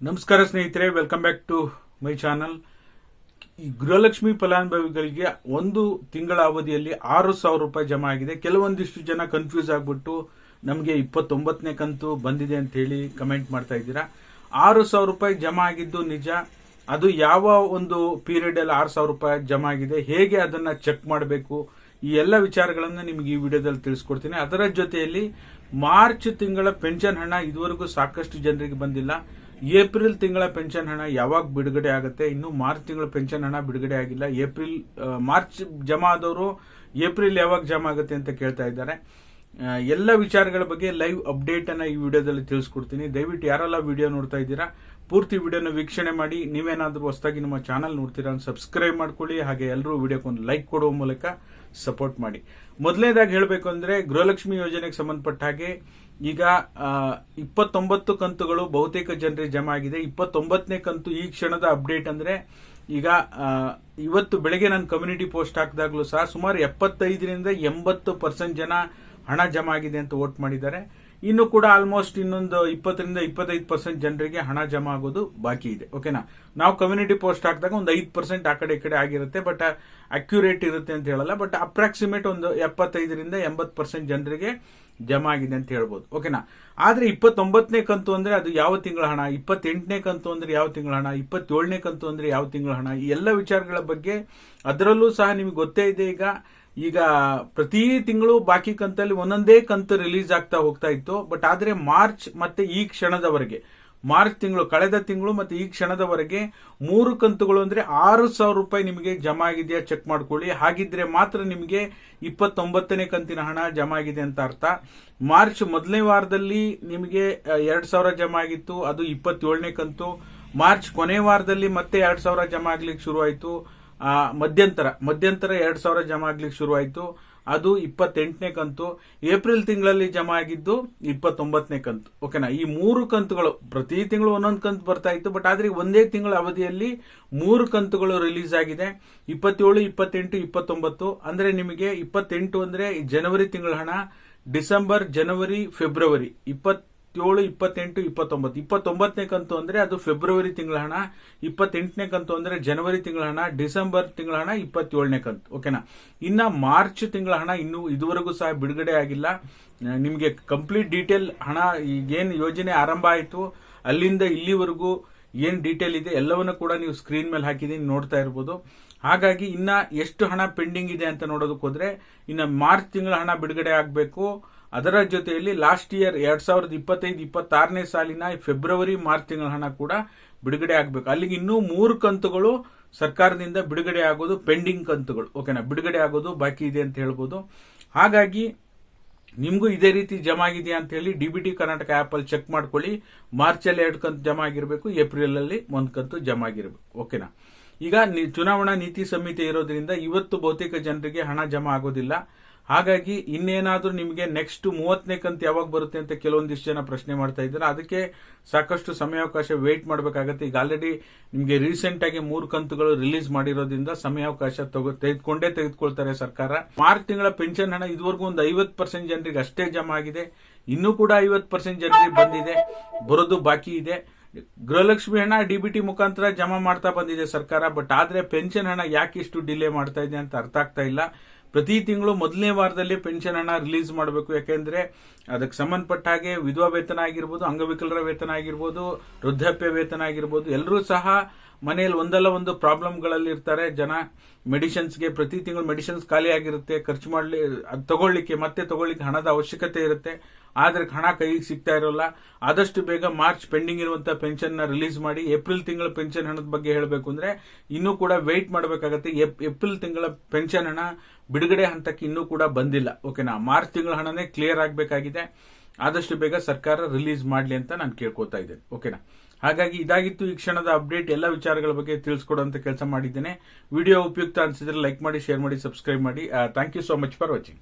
ನಮಸ್ಕಾರ ಸ್ನೇಹಿತರೆ, welcome back to my channel. ಈ ಗೃಹಲಕ್ಷ್ಮಿ ಫಲಾನುಭವಿಗಳಿಗೆ ಒಂದು ತಿಂಗಳ ಅವಧಿಯಲ್ಲಿ 6,000 ರೂಪಾಯಿ ಜಮಾ ಆಗಿದೆ. ಕೆಲವೊಂದಿಷ್ಟು ಜನ ಕನ್ಫ್ಯೂಸ್ ಆಗ್ಬಿಟ್ಟು ನಮಗೆ 29ನೇ ಕಂತು ಬಂದಿದೆ ಅಂತ ಹೇಳಿ ಕಮೆಂಟ್ ಮಾಡ್ತಾ ಇದ್ದೀರಾ. 6,000 ರೂಪಾಯಿ ಜಮಾ ಆಗಿದ್ದು ನಿಜ. ಅದು ಯಾವ ಒಂದು ಪೀರಿಯಡ್ ಅಲ್ಲಿ 6,000 ರೂಪಾಯಿ ಜಮಾ ಆಗಿದೆ, ಹೇಗೆ ಅದನ್ನ ಚೆಕ್ ಮಾಡಬೇಕು, ಈ ಎಲ್ಲ ವಿಚಾರಗಳನ್ನ ನಿಮಗೆ ಈ ವಿಡಿಯೋದಲ್ಲಿ ತಿಳಿಸ್ಕೊಡ್ತೀನಿ. ಅದರ ಜೊತೆಯಲ್ಲಿ ಮಾರ್ಚ್ ತಿಂಗಳ ಪೆನ್ಷನ್ ಹಣ ಇದುವರೆಗೂ ಸಾಕಷ್ಟು ಜನರಿಗೆ ಬಂದಿಲ್ಲ. ಏಪ್ರಿಲ್ ತಿಂಗಳ ಪೆನ್ಷನ್ ಹಣ ಯಾವಾಗ ಬಿಡುಗಡೆ ಆಗುತ್ತೆ? ಇನ್ನು ಮಾರ್ಚ್ ತಿಂಗಳ ಪೆನ್ಷನ್ ಹಣ ಬಿಡುಗಡೆ ಆಗಿಲ್ಲ. ಮಾರ್ಚ್ ಜಮಾ ಆದವರು ಏಪ್ರಿಲ್ ಯಾವಾಗ ಜಮಾ ಆಗುತ್ತೆ ಅಂತ ಕೇಳ್ತಾ ಇದ್ದಾರೆ. ಎಲ್ಲ ವಿಚಾರಗಳ ಬಗ್ಗೆ ಲೈವ್ ಅಪ್ಡೇಟ್ ಅನ್ನ ಈ ವಿಡಿಯೋದಲ್ಲಿ ತಿಳಿಸ್ಕೊಡ್ತೀನಿ. ದಯವಿಟ್ಟು ಯಾರೆಲ್ಲ ವಿಡಿಯೋ ನೋಡ್ತಾ ಇದ್ದೀರಾ ಪೂರ್ತಿ ವಿಡಿಯೋನ ವೀಕ್ಷಣೆ ಮಾಡಿ. ನೀವೇನಾದ್ರೂ ಹೊಸದಾಗಿ ನಮ್ಮ ಚಾನಲ್ ನೋಡ್ತೀರಾ ಸಬ್ಸ್ಕ್ರೈಬ್ ಮಾಡ್ಕೊಳ್ಳಿ. ಹಾಗೆ ಎಲ್ಲರೂ ವಿಡಿಯೋಕ್ಕೊಂದು ಲೈಕ್ ಕೊಡುವ ಮೂಲಕ ಸಪೋರ್ಟ್ ಮಾಡಿ. ಮೊದಲನೇದಾಗಿ ಹೇಳಬೇಕು ಅಂದ್ರೆ ಗೃಹಲಕ್ಷ್ಮಿ ಯೋಜನೆಗೆ ಸಂಬಂಧಪಟ್ಟ ಹಾಗೆ ಈಗ 29 ಕಂತುಗಳು ಬಹುತೇಕ ಜನರಿಗೆ ಜಮಾ ಆಗಿದೆ. 29ನೇ ಕಂತು ಈ ಕ್ಷಣದ ಅಪ್ಡೇಟ್ ಅಂದ್ರೆ ಈಗ ಇವತ್ತು ಬೆಳಗ್ಗೆ ನಾನು ಕಮ್ಯುನಿಟಿ ಪೋಸ್ಟ್ ಹಾಕಿದಾಗಲೂ ಸಹ ಸುಮಾರು 75ರಿಂದ 80% ಜನ ಹಣ ಜಮಾ ಆಗಿದೆ ಅಂತ ವೋಟ್ ಮಾಡಿದ್ದಾರೆ. ಇನ್ನು ಕೂಡ ಆಲ್ಮೋಸ್ಟ್ ಇನ್ನೊಂದು 20ರಿಂದ 25% ಜನರಿಗೆ ಹಣ ಜಮಾ ಆಗೋದು ಬಾಕಿ ಇದೆ. ಓಕೆನಾ? ನಾವು ಕಮ್ಯುನಿಟಿ ಪೋಸ್ಟ್ ಹಾಕಿದಾಗ ಒಂದು 5% ಆ ಕಡೆ ಈ ಕಡೆ ಆಗಿರುತ್ತೆ, ಬಟ್ ಅಕ್ಯುರೇಟ್ ಇರುತ್ತೆ ಅಂತ ಹೇಳಲ್ಲ. ಬಟ್ ಅಪ್ರಾಕ್ಸಿಮೇಟ್ ಒಂದು 75ರಿಂದ 80% ಜನರಿಗೆ ಜಮಾ ಆಗಿದೆ ಅಂತ ಹೇಳ್ಬೋದು. ಓಕೆನಾ? ಆದ್ರೆ 29ನೇ ಕಂತು ಅಂದ್ರೆ ಅದು ಯಾವ ತಿಂಗಳ ಹಣ, 28ನೇ ಕಂತು ಅಂದ್ರೆ ಯಾವ ತಿಂಗಳ ಹಣ, 27ನೇ ಕಂತು ಅಂದ್ರೆ ಯಾವ ತಿಂಗಳ ಹಣ, ಈ ಎಲ್ಲ ವಿಚಾರಗಳ ಬಗ್ಗೆ ಅದರಲ್ಲೂ ಸಹ ನಿಮಗೆ ಗೊತ್ತೇ ಇದೆ. ಈಗ ಪ್ರತಿ ತಿಂಗಳು ಬಾಕಿ ಕಂತಲ್ಲಿ ಒಂದೊಂದೇ ಕಂತು ರಿಲೀಸ್ ಆಗ್ತಾ ಹೋಗ್ತಾ ಇತ್ತು. ಬಟ್ ಆದ್ರೆ ಮಾರ್ಚ್ ಮತ್ತೆ ಈ ಕ್ಷಣದವರೆಗೆ, ಮಾರ್ಚ್ ತಿಂಗಳು ಕಳೆದ ತಿಂಗಳು ಮತ್ತೆ ಈ ಕ್ಷಣದವರೆಗೆ 3 ಕಂತುಗಳು ಅಂದ್ರೆ 6,000 ರೂಪಾಯಿ ನಿಮಗೆ ಜಮಾ ಆಗಿದೆಯಾ ಚೆಕ್ ಮಾಡ್ಕೊಳ್ಳಿ. ಹಾಗಿದ್ರೆ ಮಾತ್ರ ನಿಮಗೆ 29ನೇ ಕಂತಿನ ಹಣ ಜಮಾ ಆಗಿದೆ ಅಂತ ಅರ್ಥ. ಮಾರ್ಚ್ ಮೊದಲನೇ ವಾರದಲ್ಲಿ ನಿಮಗೆ 2,000 ಜಮಾ ಆಗಿತ್ತು, ಅದು 27ನೇ ಕಂತು. ಮಾರ್ಚ್ ಕೊನೆ ವಾರದಲ್ಲಿ ಮತ್ತೆ 2,000 ಜಮಾ ಆಗ್ಲಿಕ್ಕೆ ಶುರು ಆಯ್ತು. ಮಧ್ಯಂತರ 2,000 ಜಮಾ ಆಗ್ಲಿಕ್ಕೆ ಶುರು ಆಯ್ತು, ಅದು 28ನೇ ಕಂತು. ಏಪ್ರಿಲ್ ತಿಂಗಳಲ್ಲಿ ಜಮಾ ಆಗಿದ್ದು 29ನೇ ಕಂತು. ಓಕೆನಾ? ಈ 3 ಕಂತುಗಳು ಪ್ರತಿ ತಿಂಗಳು ಒಂದೊಂದು ಕಂತು ಬರ್ತಾ ಇತ್ತು. ಬಟ್ ಆದ್ರೆ ಒಂದೇ ತಿಂಗಳ ಅವಧಿಯಲ್ಲಿ 3 ಕಂತುಗಳು ರಿಲೀಸ್ ಆಗಿದೆ. 27, 28, 29 ಅಂದ್ರೆ ನಿಮಗೆ 28 ಅಂದ್ರೆ ಜನವರಿ ತಿಂಗಳ ಹಣ, ಡಿಸೆಂಬರ್, ಜನವರಿ, ಫೆಬ್ರವರಿ 27, 28, 29. 29ನೇ ಕಂತು ಅಂದ್ರೆ ಅದು ಫೆಬ್ರವರಿ ತಿಂಗಳ ಹಣ, 28ನೇ ಕಂತು ಅಂದ್ರೆ ಜನವರಿ ತಿಂಗಳ ಹಣ, ಡಿಸೆಂಬರ್ ತಿಂಗಳ ಹಣ, 27ನೇ ಕಂತು. ಓಕೆನಾ? ಇನ್ನ ಮಾರ್ಚ್ ತಿಂಗಳ ಹಣ ಇನ್ನು ಇದುವರೆಗೂ ಸಹ ಬಿಡುಗಡೆ ಆಗಿಲ್ಲ. ನಿಮಗೆ ಕಂಪ್ಲೀಟ್ ಡೀಟೇಲ್ ಹಣ ಈಗೇನು ಯೋಜನೆ ಆರಂಭ ಆಯಿತು ಅಲ್ಲಿಂದ ಇಲ್ಲಿವರೆಗೂ ಏನ್ ಡೀಟೇಲ್ ಇದೆ ಎಲ್ಲವನ್ನ ಕೂಡ ನೀವು ಸ್ಕ್ರೀನ್ ಮೇಲೆ ಹಾಕಿದೀನಿ, ನೋಡ್ತಾ ಇರಬಹುದು. ಹಾಗಾಗಿ ಇನ್ನ ಎಷ್ಟು ಹಣ ಪೆಂಡಿಂಗ್ ಇದೆ ಅಂತ ನೋಡೋದಕ್ಕೆ ಹೋದ್ರೆ ಇನ್ನ ಮಾರ್ಚ್ ತಿಂಗಳ ಹಣ ಬಿಡುಗಡೆ ಆಗಬೇಕು. ಅದರ ಜೊತೆಯಲ್ಲಿ ಲಾಸ್ಟ್ ಇಯರ್ 2025-26ನೇ ಸಾಲಿನ ಫೆಬ್ರವರಿ, ಮಾರ್ಚ್ ತಿಂಗಳ ಹಣ ಕೂಡ ಬಿಡುಗಡೆ ಆಗಬೇಕು. ಅಲ್ಲಿಗೆ ಇನ್ನೂ 3 ಕಂತುಗಳು ಸರ್ಕಾರದಿಂದ ಬಿಡುಗಡೆ ಆಗೋದು ಪೆಂಡಿಂಗ್ ಕಂತುಗಳು. ಓಕೆನಾ? ಬಿಡುಗಡೆ ಆಗೋದು ಬಾಕಿ ಇದೆ ಅಂತ ಹೇಳ್ಬೋದು. ಹಾಗಾಗಿ ನಿಮಗೂ ಇದೇ ರೀತಿ ಜಮಾ ಆಗಿದೆಯಾ ಅಂತ ಹೇಳಿ ಡಿಬಿಟಿ ಕರ್ನಾಟಕ ಆಪ್ ಅಲ್ಲಿ ಚೆಕ್ ಮಾಡ್ಕೊಳ್ಳಿ. ಮಾರ್ಚ್ ಅಲ್ಲಿ 2 ಕಂತು ಜಮಾ ಆಗಿರಬೇಕು, ಏಪ್ರಿಲ್ ಅಲ್ಲಿ 1 ಕಂತು ಜಮಾ ಆಗಿರಬೇಕು. ಓಕೆನಾ? ಈಗ ಚುನಾವಣಾ ನೀತಿ ಸಂಹಿತೆ ಇರೋದ್ರಿಂದ ಇವತ್ತು ಬಹುತೇಕ ಜನರಿಗೆ ಹಣ ಜಮಾ ಆಗೋದಿಲ್ಲ. ಹಾಗಾಗಿ ಇನ್ನೇನಾದ್ರೂ ನಿಮಗೆ ನೆಕ್ಸ್ಟ್ 30ನೇ ಕಂತು ಯಾವಾಗ ಬರುತ್ತೆ ಅಂತ ಕೆಲವೊಂದಿಷ್ಟು ಜನ ಪ್ರಶ್ನೆ ಮಾಡ್ತಾ ಇದ್ದಾರೆ. ಅದಕ್ಕೆ ಸಾಕಷ್ಟು ಸಮಯಾವಕಾಶ ವೇಟ್ ಮಾಡಬೇಕಾಗತ್ತೆ. ಈಗ ಆಲ್ರೆಡಿ ನಿಮಗೆ ರೀಸೆಂಟ್ ಆಗಿ 3 ಕಂತುಗಳು ರಿಲೀಸ್ ಮಾಡಿರೋದ್ರಿಂದ ಸಮಯಾವಕಾಶ ತೆಗೆದುಕೊಳ್ತಾರೆ ಸರ್ಕಾರ. ಮಾರ್ಚ್ ತಿಂಗಳ ಪೆನ್ಷನ್ ಹಣ ಇದುವರೆಗೂ ಒಂದು 50% ಜನರಿಗೆ ಅಷ್ಟೇ ಜಮಾ ಆಗಿದೆ. ಇನ್ನೂ ಕೂಡ 50% ಜನರಿಗೆ ಬಂದಿದೆ, ಬರೋದು ಬಾಕಿ ಇದೆ. ಗೃಹಲಕ್ಷ್ಮಿ ಹಣ ಡಿಬಿಟಿ ಮುಖಾಂತರ ಜಮಾ ಮಾಡ್ತಾ ಬಂದಿದೆ ಸರ್ಕಾರ. ಬಟ್ ಆದ್ರೆ ಪೆನ್ಷನ್ ಹಣ ಯಾಕೆ ಇಷ್ಟು ಡಿಲೇ ಮಾಡ್ತಾ ಇದೆ ಅಂತ ಅರ್ಥ ಆಗ್ತಾ ಇಲ್ಲ. ಪ್ರತಿ ತಿಂಗಳು ಮೊದಲನೇ ವಾರದಲ್ಲಿ ಪೆನ್ಷನ್ ಹಣ ರಿಲೀಸ್ ಮಾಡಬೇಕು. ಯಾಕೆಂದ್ರೆ ಅದಕ್ಕೆ ಸಂಬಂಧಪಟ್ಟ ಹಾಗೆ ವಿಧವಾ ವೇತನ ಆಗಿರ್ಬೋದು, ಅಂಗವಿಕಲರ ವೇತನ ಆಗಿರ್ಬೋದು, ವೃದ್ಧಾಪ್ಯ ವೇತನ ಆಗಿರ್ಬೋದು, ಎಲ್ಲರೂ ಸಹ ಮನೆಯಲ್ಲಿ ಒಂದಲ್ಲ ಒಂದು ಪ್ರಾಬ್ಲಮ್ಗಳಲ್ಲಿ ಇರ್ತಾರೆ ಜನ. ಮೆಡಿಸಿನ್ಸ್ಗೆ ಪ್ರತಿ ತಿಂಗಳು ಮೆಡಿಸಿನ್ಸ್ ಖಾಲಿ ಆಗಿರುತ್ತೆ, ಖರ್ಚು ಮಾಡಲಿ ತಗೊಳ್ಳಿಕ್ಕೆ ಹಣದ ಅವಶ್ಯಕತೆ ಇರುತ್ತೆ. ಆದ್ರೆ ಹಣ ಕೈಗೆ ಸಿಗ್ತಾ ಇರೋಲ್ಲ. ಆದಷ್ಟು ಬೇಗ ಮಾರ್ಚ್ ಪೆಂಡಿಂಗ್ ಇರುವಂತಹ ಪೆನ್ಷನ್ ನ ರಿಲೀಸ್ ಮಾಡಿ. ಏಪ್ರಿಲ್ ತಿಂಗಳ ಪೆನ್ಷನ್ ಹಣದ ಬಗ್ಗೆ ಹೇಳಬೇಕು ಅಂದ್ರೆ ಇನ್ನೂ ಕೂಡ ವೇಟ್ ಮಾಡಬೇಕಾಗತ್ತೆ. ಏಪ್ರಿಲ್ ತಿಂಗಳ ಪೆನ್ಷನ್ ಹಣ ಬಿಡುಗಡೆ ಹಂತಕ್ಕೆ ಇನ್ನೂ ಕೂಡ ಬಂದಿಲ್ಲ. ಓಕೆನಾ? ಮಾರ್ಚ್ ತಿಂಗಳ ಹಣನೇ ಕ್ಲಿಯರ್ ಆಗಬೇಕಾಗಿದೆ. ಆದಷ್ಟು ಬೇಗ ಸರ್ಕಾರ ರಿಲೀಸ್ ಮಾಡಲಿ ಅಂತ ನಾನು ಕೇಳ್ಕೊತಾ ಇದ್ದೇನೆ. ಓಕೆನಾ? ಹಾಗಾಗಿ ಇದಾಗಿತ್ತು ಈ ಕ್ಷಣದ ಅಪ್ಡೇಟ್. ಎಲ್ಲ ವಿಚಾರಗಳ ಬಗ್ಗೆ ತಿಳಿಸ್ಕೊಡುವಂತ ಕೆಲಸ ಮಾಡಿದ್ದೇನೆ. ವಿಡಿಯೋ ಉಪಯುಕ್ತ ಅನಿಸಿದ್ರೆ ಲೈಕ್ ಮಾಡಿ, ಶೇರ್ ಮಾಡಿ, ಸಬ್ಸ್ಕ್ರೈಬ್ ಮಾಡಿ. Thank you so much for watching.